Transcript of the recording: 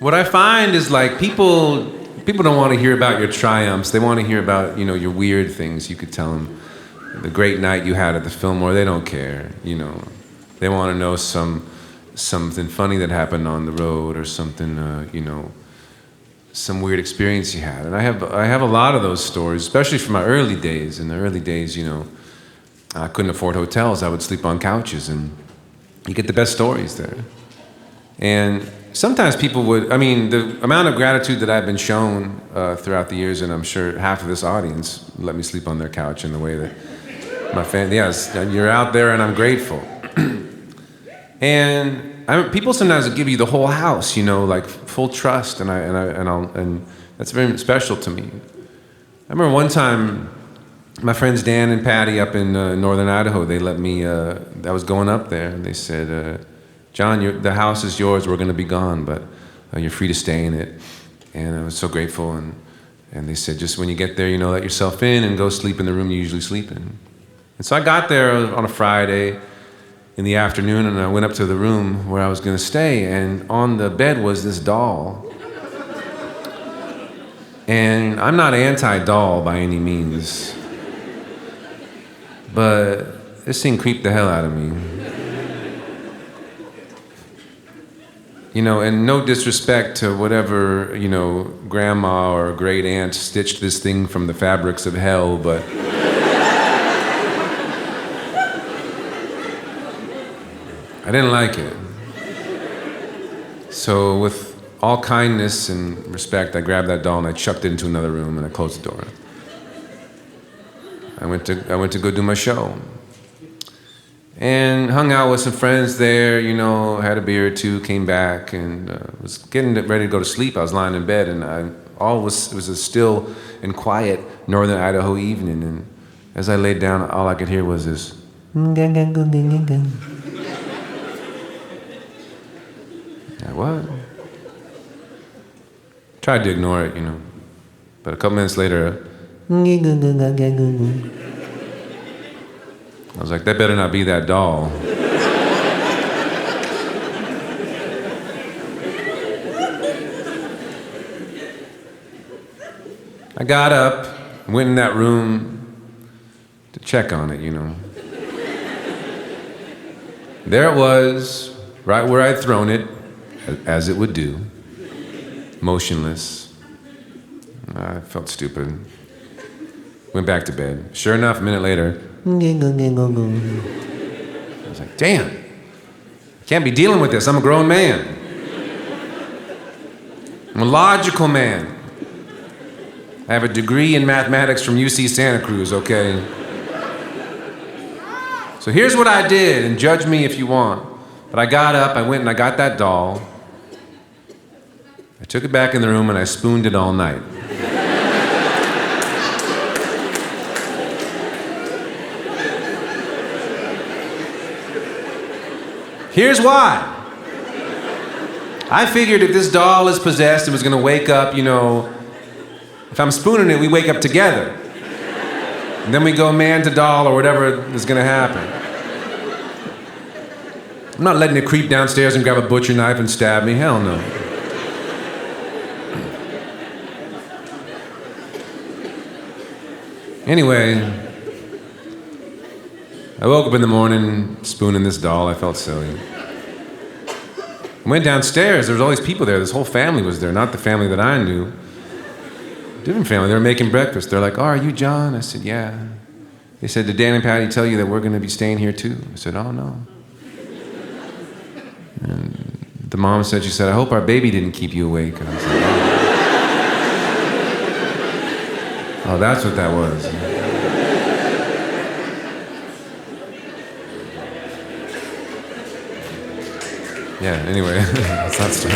what I find is like people don't want to hear about your triumphs. They want to hear about, your weird things. You could tell them the great night you had at the Fillmore. They don't care, They want to know something funny that happened on the road or something, some weird experience you had. And I have a lot of those stories, especially from my early days. In the early days, I couldn't afford hotels. I would sleep on couches, and you get the best stories there. And sometimes people the amount of gratitude that I've been shown throughout the years, and I'm sure half of this audience let me sleep on their couch in the way that my family, yes, you're out there and I'm grateful. And people sometimes give you the whole house, like full trust, and that's very special to me. I remember one time, my friends Dan and Patty up in northern Idaho, they let me, I was going up there, and they said, John, the house is yours, we're going to be gone, but you're free to stay in it. And I was so grateful, and they said, just when you get there, let yourself in and go sleep in the room you usually sleep in. And so I got there on a Friday in the afternoon, and I went up to the room where I was going to stay, and on the bed was this doll. And I'm not anti-doll by any means, but this thing creeped the hell out of me. And no disrespect to whatever, grandma or great aunt stitched this thing from the fabrics of hell, but I didn't like it. So with all kindness and respect, I grabbed that doll and I chucked it into another room and I closed the door. I went to go do my show. And hung out with some friends there, had a beer or two, came back, and was getting ready to go to sleep. I was lying in bed, and it was a still and quiet northern Idaho evening, and as I laid down, all I could hear was this. What? Tried to ignore it, but a couple minutes later, I was like, that better not be that doll. I got up, went in that room to check on it, There it was, right where I'd thrown it, as it would do, motionless. I felt stupid. Went back to bed. Sure enough, a minute later, I was like, damn, I can't be dealing with this. I'm a grown man. I'm a logical man. I have a degree in mathematics from UC Santa Cruz, okay? So here's what I did, and judge me if you want. But I got up, I went and I got that doll. I took it back in the room and I spooned it all night. Here's why. I figured if this doll is possessed, it was going to wake up, if I'm spooning it, we wake up together. And then we go man to doll or whatever is going to happen. I'm not letting it creep downstairs and grab a butcher knife and stab me. Hell no. Anyway, I woke up in the morning spooning this doll. I felt silly. I went downstairs. There was all these people there. This whole family was there, not the family that I knew. Different family. They were making breakfast. They're like, oh, are you John? I said, yeah. They said, did Dan and Patty tell you that we're going to be staying here too? I said, oh, no. And the mom said, she said, I hope our baby didn't keep you awake. And I was like, oh, that's what that was. Yeah, anyway, let's not start.